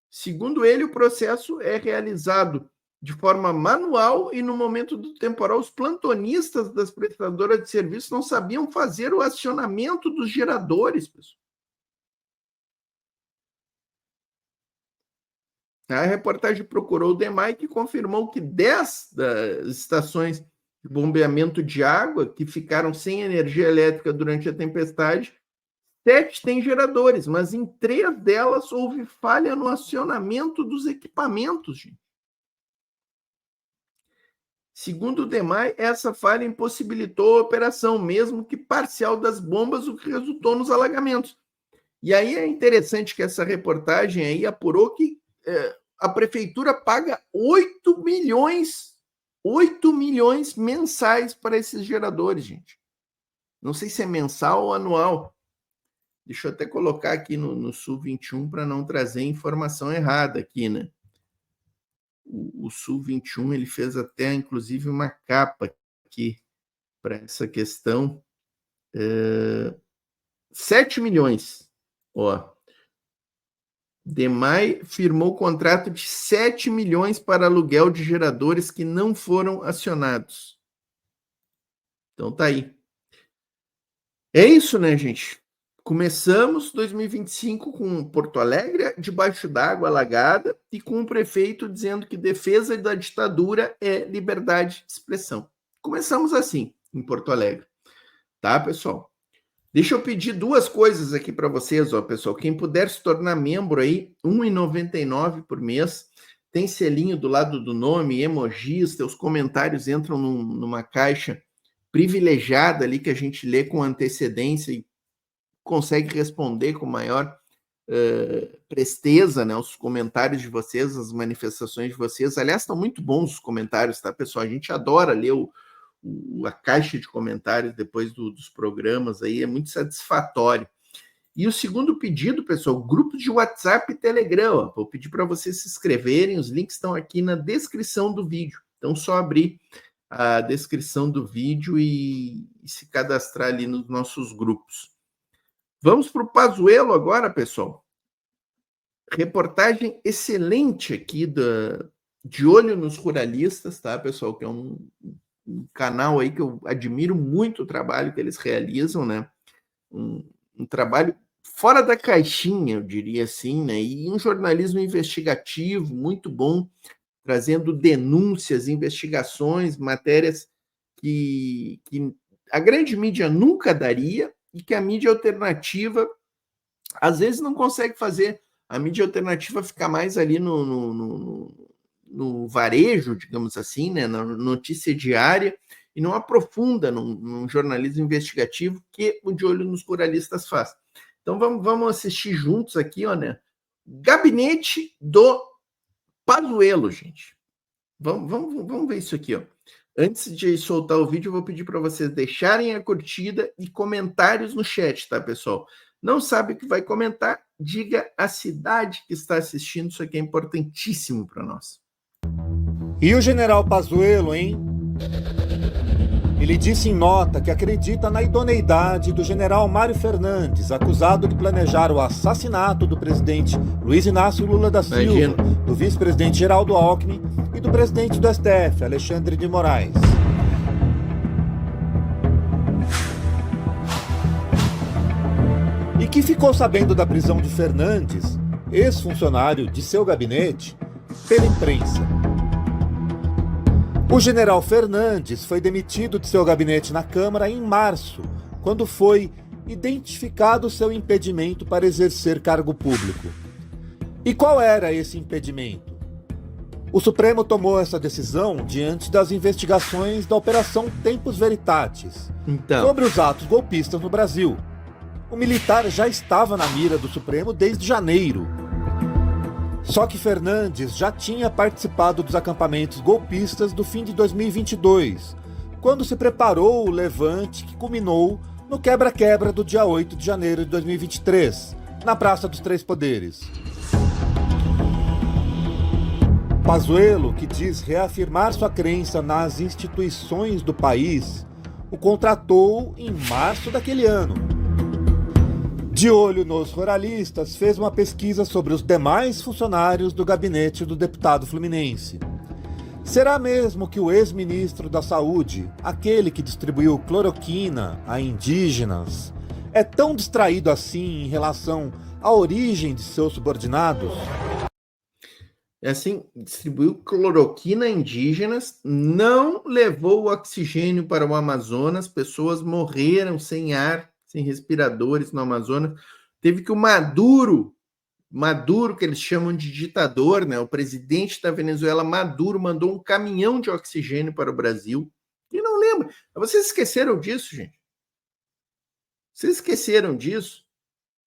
Segundo ele, o processo é realizado de forma manual e no momento do temporal os plantonistas das prestadoras de serviço não sabiam fazer o acionamento dos geradores, pessoal. A reportagem procurou o DEMAI, que confirmou que 10 das estações de bombeamento de água que ficaram sem energia elétrica durante a tempestade, 7 têm geradores, mas em 3 delas houve falha no acionamento dos equipamentos, gente. Segundo o DEMAI, essa falha impossibilitou a operação, mesmo que parcial, das bombas, o que resultou nos alagamentos. E aí é interessante que essa reportagem aí apurou que a prefeitura paga 8 milhões mensais para esses geradores, gente. Não sei se é mensal ou anual. Deixa eu até colocar aqui no Sul 21 para não trazer informação errada aqui, né? O Sul 21, ele fez até, inclusive, uma capa aqui para essa questão. 7 milhões. Ó. DEMAI firmou contrato de 7 milhões para aluguel de geradores que não foram acionados. Então tá aí. É isso, né, gente? Começamos 2025 com Porto Alegre debaixo d'água, alagada, e com o prefeito dizendo que defesa da ditadura é liberdade de expressão. Começamos assim, em Porto Alegre. Tá, pessoal? Deixa eu pedir duas coisas aqui para vocês, ó, pessoal. Quem puder se tornar membro aí, R$ 1,99 por mês. Tem selinho do lado do nome, emojis, teus comentários entram numa caixa privilegiada ali que a gente lê com antecedência e consegue responder com maior presteza, né, os comentários de vocês, as manifestações de vocês. Aliás, estão muito bons os comentários, tá, pessoal? A gente adora ler a caixa de comentários depois dos programas, aí é muito satisfatório. E o segundo pedido, pessoal, grupo de WhatsApp e Telegram. Ó, vou pedir para vocês se inscreverem, os links estão aqui na descrição do vídeo. Então, só abrir a descrição do vídeo e se cadastrar ali nos nossos grupos. Vamos para o Pazuello agora, pessoal. Reportagem excelente aqui de Olho nos Ruralistas, tá, pessoal? Que é um canal aí que eu admiro muito o trabalho que eles realizam, né? Um trabalho fora da caixinha, eu diria assim, né? E um jornalismo investigativo muito bom, trazendo denúncias, investigações, matérias que a grande mídia nunca daria e que a mídia alternativa às vezes não consegue fazer. A mídia alternativa fica mais ali no varejo, digamos assim, né, na notícia diária, e não aprofunda num jornalismo investigativo que o De Olho nos Ruralistas faz. Então vamos assistir juntos aqui, ó, né? Gabinete do Pazuello, gente. Vamos ver isso aqui, ó. Antes de soltar o vídeo, eu vou pedir para vocês deixarem a curtida e comentários no chat, tá, pessoal? Não sabe o que vai comentar? Diga a cidade que está assistindo, isso aqui é importantíssimo para nós. E o general Pazuello, hein? Ele disse em nota que acredita na idoneidade do general Mário Fernandes, acusado de planejar o assassinato do presidente Luiz Inácio Lula da Silva, do vice-presidente Geraldo Alckmin e do presidente do STF, Alexandre de Moraes. E que ficou sabendo da prisão de Fernandes, ex-funcionário de seu gabinete, pela imprensa. O general Fernandes foi demitido de seu gabinete na Câmara em março, quando foi identificado seu impedimento para exercer cargo público. E qual era esse impedimento? O Supremo tomou essa decisão diante das investigações da Operação Tempus Veritatis sobre os atos golpistas no Brasil. O militar já estava na mira do Supremo desde janeiro. Só que Fernandes já tinha participado dos acampamentos golpistas do fim de 2022, quando se preparou o levante que culminou no quebra-quebra do dia 8 de janeiro de 2023, na Praça dos Três Poderes. Pazuello, que diz reafirmar sua crença nas instituições do país, o contratou em março daquele ano. De Olho nos Ruralistas, fez uma pesquisa sobre os demais funcionários do gabinete do deputado fluminense. Será mesmo que o ex-ministro da Saúde, aquele que distribuiu cloroquina a indígenas, é tão distraído assim em relação à origem de seus subordinados? É assim, distribuiu cloroquina a indígenas, não levou o oxigênio para o Amazonas, pessoas morreram sem ar, sem respiradores no Amazonas. Teve que o Maduro, que eles chamam de ditador, né? O presidente da Venezuela, Maduro, mandou um caminhão de oxigênio para o Brasil. E não lembra. Vocês esqueceram disso, gente? Vocês esqueceram disso?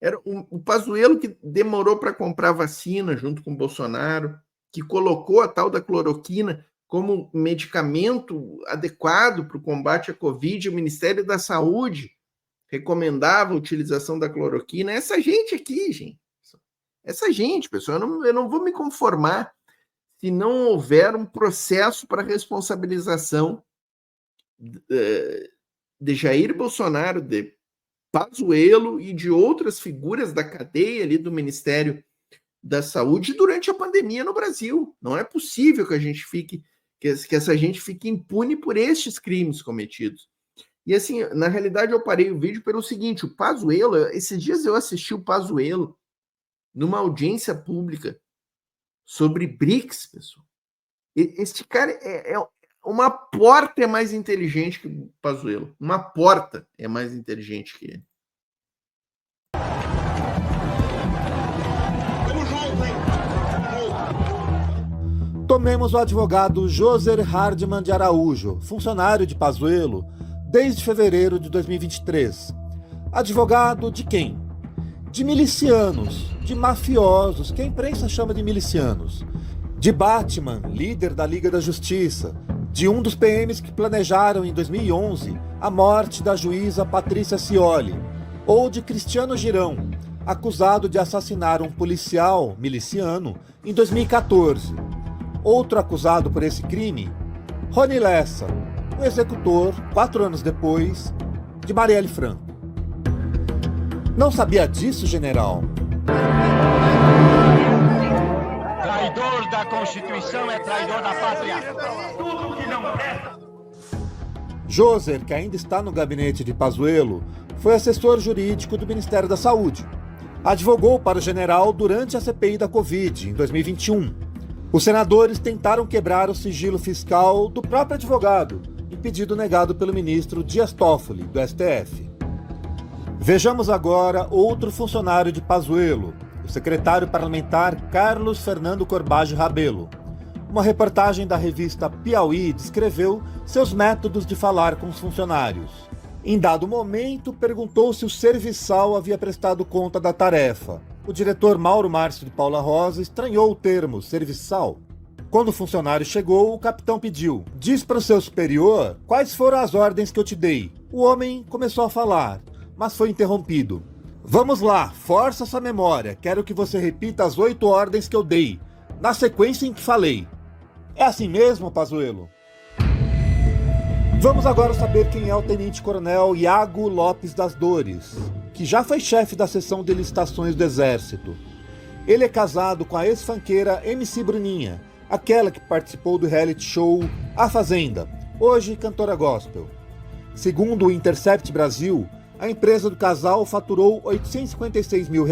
Era o Pazuello que demorou para comprar vacina junto com o Bolsonaro, que colocou a tal da cloroquina como medicamento adequado para o combate à Covid. O Ministério da Saúde recomendava a utilização da cloroquina. Essa gente aqui, gente. Essa gente, pessoal, eu não vou me conformar se não houver um processo para responsabilização de Jair Bolsonaro, de Pazuello e de outras figuras da cadeia ali do Ministério da Saúde durante a pandemia no Brasil. Não é possível que a gente fique, que essa gente fique impune por estes crimes cometidos. E assim, na realidade eu parei o vídeo pelo seguinte, o Pazuello, esses dias eu assisti o Pazuello numa audiência pública sobre BRICS, pessoal. Este cara uma porta é mais inteligente que o Pazuello. Uma porta é mais inteligente que ele. Tomemos o advogado Joser Hardman de Araújo, funcionário de Pazuello, desde fevereiro de 2023. Advogado de quem? De milicianos, de mafiosos, que a imprensa chama de milicianos. De Batman, líder da Liga da Justiça. De um dos PMs que planejaram em 2011 a morte da juíza Patrícia Scioli. Ou de Cristiano Girão, acusado de assassinar um policial miliciano em 2014. Outro acusado por esse crime, Rony Lessa, o executor, 4 anos depois, de Marielle Franco. Não sabia disso, general? Traidor da Constituição é traidor da pátria. Tudo que não presta. Joser, que ainda está no gabinete de Pazuello, foi assessor jurídico do Ministério da Saúde. Advogou para o general durante a CPI da Covid, em 2021. Os senadores tentaram quebrar o sigilo fiscal do próprio advogado, em pedido negado pelo ministro Dias Toffoli, do STF. Vejamos agora outro funcionário de Pazuello, o secretário parlamentar Carlos Fernando Corbage Rabelo. Uma reportagem da revista Piauí descreveu seus métodos de falar com os funcionários. Em dado momento, perguntou se o serviçal havia prestado conta da tarefa. O diretor Mauro Márcio de Paula Rosa estranhou o termo serviçal. Quando o funcionário chegou, o capitão pediu: diz para o seu superior quais foram as ordens que eu te dei. O homem começou a falar, mas foi interrompido. Vamos lá, força sua memória, quero que você repita as 8 ordens que eu dei, na sequência em que falei. É assim mesmo, Pazuello? Vamos agora saber quem é o tenente-coronel Iago Lopes das Dores, que já foi chefe da seção de licitações do Exército. Ele é casado com a ex-funkeira MC Bruninha, aquela que participou do reality show A Fazenda, hoje cantora gospel. Segundo o Intercept Brasil, a empresa do casal faturou R$ 856 mil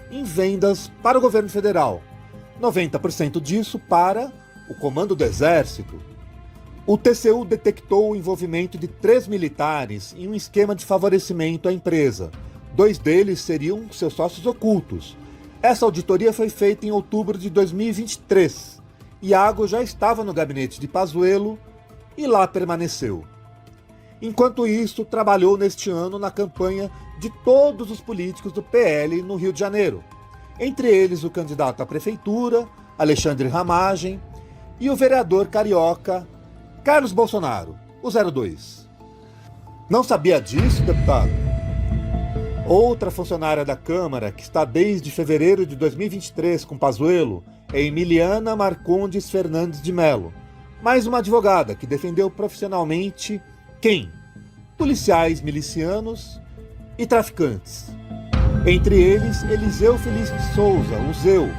em vendas para o governo federal, 90% disso para o Comando do Exército. O TCU detectou o envolvimento de 3 militares em um esquema de favorecimento à empresa. 2 deles seriam seus sócios ocultos. Essa auditoria foi feita em outubro de 2023. Iago já estava no gabinete de Pazuello e lá permaneceu. Enquanto isso, trabalhou neste ano na campanha de todos os políticos do PL no Rio de Janeiro. Entre eles o candidato à prefeitura, Alexandre Ramagem, e o vereador carioca Carlos Bolsonaro, o 02. Não sabia disso, deputado? Outra funcionária da Câmara, que está desde fevereiro de 2023 com Pazuello, é Emiliana Marcondes Fernandes de Mello. Mais uma advogada que defendeu profissionalmente quem? Policiais milicianos e traficantes. Entre eles, Eliseu Felício de Souza, o Zeu,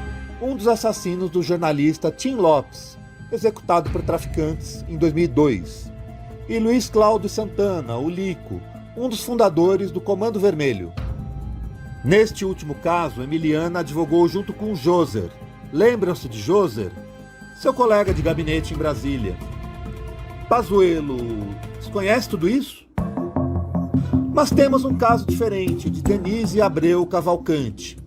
um dos assassinos do jornalista Tim Lopes, executado por traficantes em 2002, e Luiz Cláudio Santana, o Lico, um dos fundadores do Comando Vermelho. Neste último caso, Emiliana advogou junto com Joser. Lembram-se de Joser? Seu colega de gabinete em Brasília. Pazuello desconhece tudo isso? Mas temos um caso diferente de Denise Abreu Cavalcante.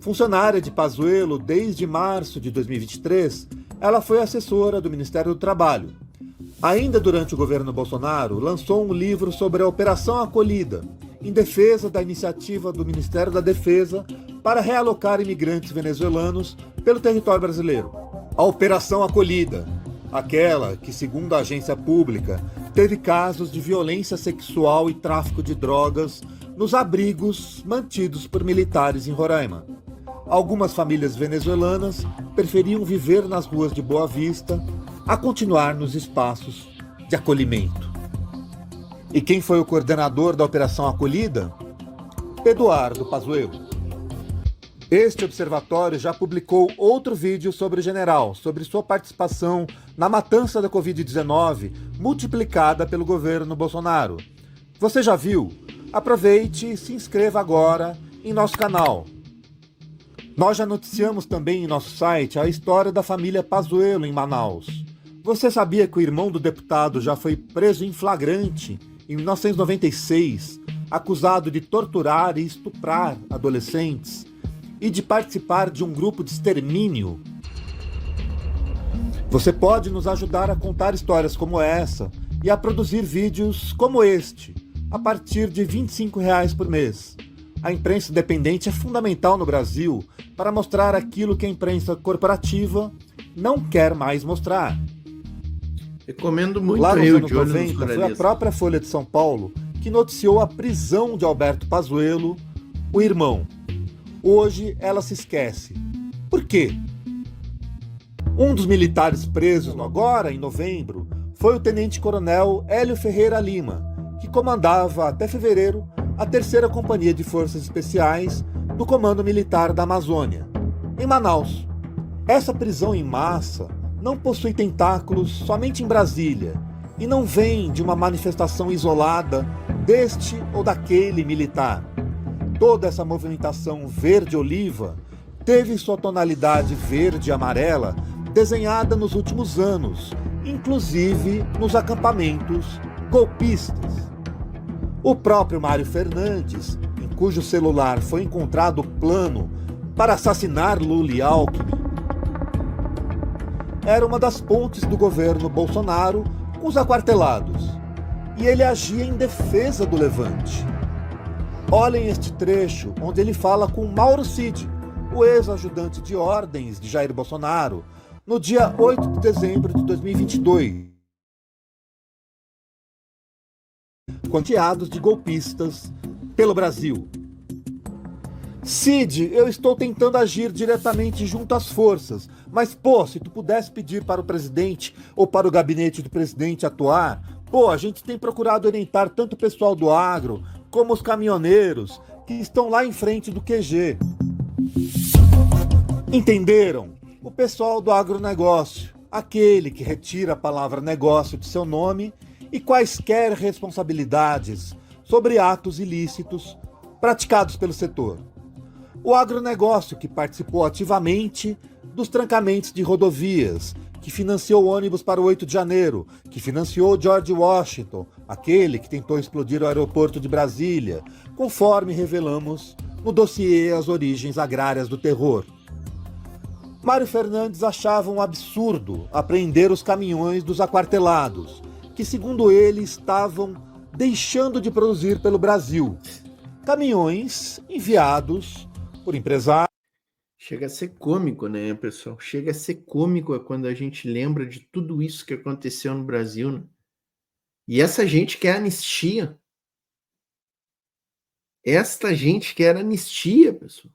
Funcionária de Pazuello desde março de 2023, ela foi assessora do Ministério do Trabalho. Ainda durante o governo Bolsonaro, lançou um livro sobre a Operação Acolhida, em defesa da iniciativa do Ministério da Defesa para realocar imigrantes venezuelanos pelo território brasileiro. A Operação Acolhida, aquela que, segundo a agência pública, teve casos de violência sexual e tráfico de drogas nos abrigos mantidos por militares em Roraima. Algumas famílias venezuelanas preferiam viver nas ruas de Boa Vista a continuar nos espaços de acolhimento. E quem foi o coordenador da Operação Acolhida? Eduardo Pazuello. Este observatório já publicou outro vídeo sobre o general, sobre sua participação na matança da Covid-19 multiplicada pelo governo Bolsonaro. Você já viu? Aproveite e se inscreva agora em nosso canal. Nós já noticiamos também em nosso site a história da família Pazuello em Manaus. Você sabia que o irmão do deputado já foi preso em flagrante em 1996, acusado de torturar e estuprar adolescentes e de participar de um grupo de extermínio? Você pode nos ajudar a contar histórias como essa e a produzir vídeos como este, a partir de R$ 25 por mês. A imprensa independente é fundamental no Brasil para mostrar aquilo que a imprensa corporativa não quer mais mostrar. Recomendo muito. Lá nos aí o anos De Olho nos 90, foi a Jornalistas. própria Folha de São Paulo que noticiou a prisão de Alberto Pazuello, o irmão. Hoje ela se esquece. Por quê? Um dos militares presos agora, em novembro, foi o tenente-coronel Hélio Ferreira Lima, que comandava até fevereiro a 3ª Companhia de Forças Especiais do Comando Militar da Amazônia, em Manaus. Essa prisão em massa não possui tentáculos somente em Brasília e não vem de uma manifestação isolada deste ou daquele militar. Toda essa movimentação verde-oliva teve sua tonalidade verde e amarela desenhada nos últimos anos, inclusive nos acampamentos golpistas. O próprio Mário Fernandes, em cujo celular foi encontrado o plano para assassinar Lula e Alckmin, era uma das pontes do governo Bolsonaro com os aquartelados, e ele agia em defesa do levante. Olhem este trecho onde ele fala com Mauro Cid, o ex-ajudante de ordens de Jair Bolsonaro, no dia 8 de dezembro de 2022. Quanteados de golpistas pelo Brasil. Cid, eu estou tentando agir diretamente junto às forças, mas, pô, se tu pudesse pedir para o presidente ou para o gabinete do presidente atuar, pô, a gente tem procurado orientar tanto o pessoal do agro como os caminhoneiros que estão lá em frente do QG. Entenderam? O pessoal do agronegócio, aquele que retira a palavra negócio de seu nome e quaisquer responsabilidades sobre atos ilícitos praticados pelo setor. O agronegócio que participou ativamente dos trancamentos de rodovias, que financiou ônibus para o 8 de janeiro, que financiou George Washington, aquele que tentou explodir o aeroporto de Brasília, conforme revelamos no dossiê As Origens Agrárias do Terror. Mário Fernandes achava um absurdo apreender os caminhões dos aquartelados, que, segundo ele, estavam deixando de produzir pelo Brasil. Caminhões enviados por empresários. Chega a ser cômico, né, pessoal? Chega a ser cômico quando a gente lembra de tudo isso que aconteceu no Brasil, né? E essa gente quer anistia. Esta gente quer anistia, pessoal.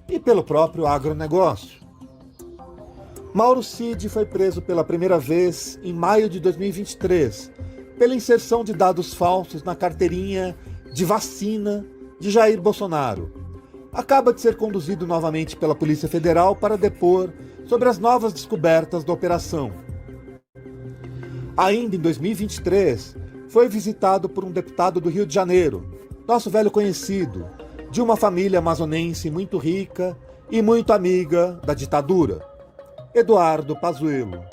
E pelo próprio agronegócio. Mauro Cid foi preso pela primeira vez em maio de 2023 pela inserção de dados falsos na carteirinha de vacina de Jair Bolsonaro. Acaba de ser conduzido novamente pela Polícia Federal para depor sobre as novas descobertas da operação. Ainda em 2023, foi visitado por um deputado do Rio de Janeiro, nosso velho conhecido, de uma família amazonense muito rica e muito amiga da ditadura, Eduardo Pazuello.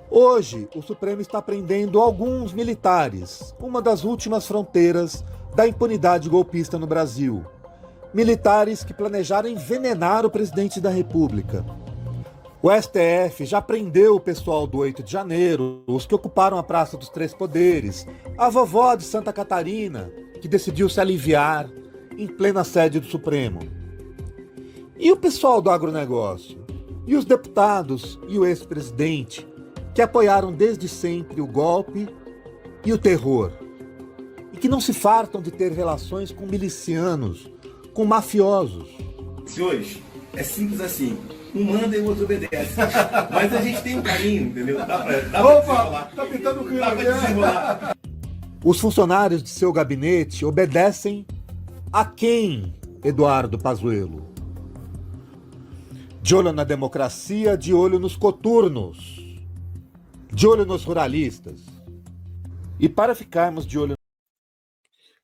Hoje, o Supremo está prendendo alguns militares, uma das últimas fronteiras da impunidade golpista no Brasil. Militares que planejaram envenenar o presidente da República. O STF já prendeu o pessoal do 8 de janeiro, os que ocuparam a Praça dos Três Poderes, a vovó de Santa Catarina, que decidiu se aliviar em plena sede do Supremo. E o pessoal do agronegócio? E os deputados e o ex-presidente, que apoiaram desde sempre o golpe e o terror, e que não se fartam de ter relações com milicianos, com mafiosos. Senhores, é simples assim. Um manda e o outro obedece. Mas a gente tem um caminho, entendeu? Dá pra desenrolar. Tá pintando o clima. Dá pra desenrolar. Os funcionários de seu gabinete obedecem a quem, Eduardo Pazuello? De olho na democracia, de olho nos coturnos. De olho nos ruralistas. E para ficarmos de olho...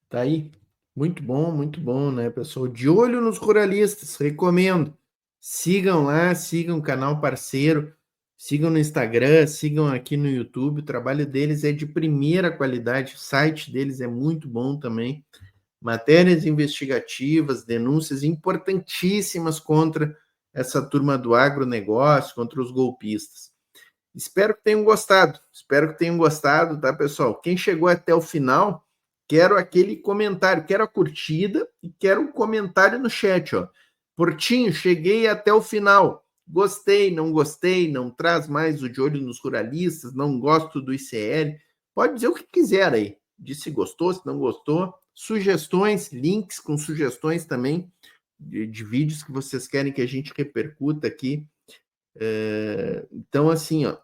Tá aí. Muito bom, né, pessoal? De olho nos ruralistas, recomendo. Sigam lá, sigam o canal parceiro, sigam no Instagram, sigam aqui no YouTube. O trabalho deles é de primeira qualidade, o site deles é muito bom também. Matérias investigativas, denúncias importantíssimas contra essa turma do agronegócio, contra os golpistas. Espero que tenham gostado, tá, pessoal? Quem chegou até o final, quero aquele comentário, quero a curtida e quero um comentário no chat, ó. Portinho, cheguei até o final. Gostei, não traz mais o De Olho nos Ruralistas, não gosto do ICL. Pode dizer o que quiser aí. Diz se gostou, se não gostou. Sugestões, links com sugestões também de vídeos que vocês querem que a gente repercuta aqui. Então, assim, ó.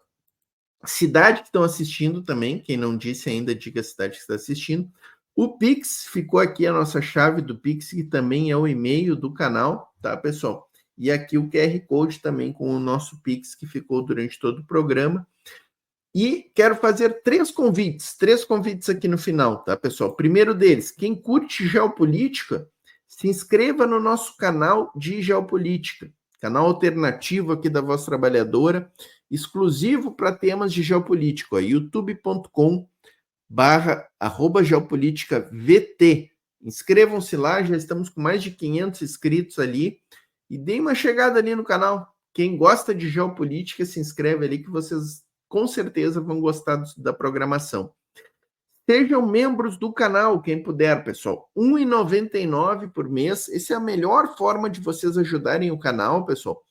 Cidade que estão assistindo também, quem não disse ainda, diga a cidade que está assistindo. O Pix, ficou aqui a nossa chave do Pix, que também é o e-mail do canal, tá, pessoal? E aqui o QR Code também com o nosso Pix, que ficou durante todo o programa. E quero fazer três convites aqui no final, tá, pessoal? Primeiro deles, quem curte geopolítica, se inscreva no nosso canal de geopolítica, canal alternativo aqui da Voz Trabalhadora, exclusivo para temas de geopolítica, youtube.com/geopoliticavt. Inscrevam-se lá, já estamos com mais de 500 inscritos ali, e deem uma chegada ali no canal. Quem gosta de geopolítica, se inscreve ali que vocês com certeza vão gostar da programação. Sejam membros do canal, quem puder, pessoal. R$ 1,99 por mês. Essa é a melhor forma de vocês ajudarem o canal, pessoal.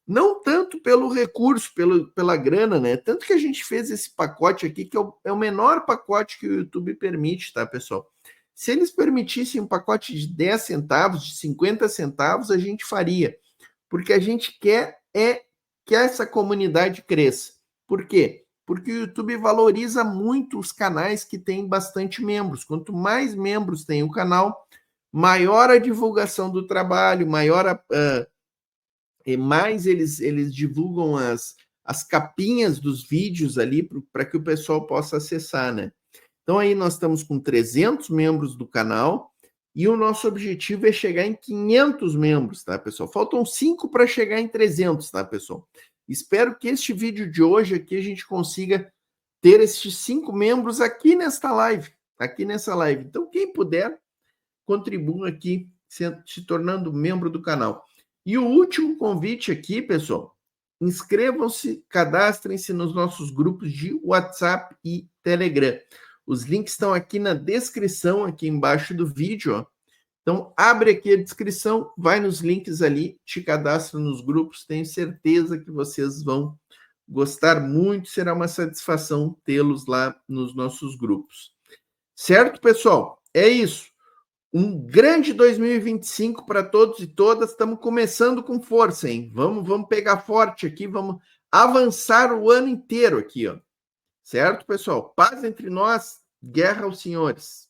Não tanto pelo recurso, pela grana, né? Tanto que a gente fez esse pacote aqui, que é o menor pacote que o YouTube permite, tá, pessoal? Se eles permitissem um pacote de 10 centavos, de 50 centavos, a gente faria. Porque a gente quer que essa comunidade cresça. Por quê? Porque o YouTube valoriza muito os canais que têm bastante membros. Quanto mais membros tem o canal, maior a divulgação do trabalho, mais eles divulgam as capinhas dos vídeos ali para que o pessoal possa acessar, né? Então aí nós estamos com 300 membros do canal e o nosso objetivo é chegar em 500 membros, tá, pessoal? Faltam 5 para chegar em 300, tá, pessoal? Espero que este vídeo de hoje aqui a gente consiga ter estes 5 membros aqui nesta live, nessa live. Então, quem puder, contribua aqui, se tornando membro do canal. E o último convite aqui, pessoal, inscrevam-se, cadastrem-se nos nossos grupos de WhatsApp e Telegram. Os links estão aqui na descrição, aqui embaixo do vídeo, ó. Então, abre aqui a descrição, vai nos links ali, te cadastra nos grupos, tenho certeza que vocês vão gostar muito, será uma satisfação tê-los lá nos nossos grupos. Certo, pessoal? É isso. Um grande 2025 para todos e todas, estamos começando com força, hein? Vamos pegar forte aqui, vamos avançar o ano inteiro aqui, ó. Certo, pessoal? Paz entre nós, guerra aos senhores.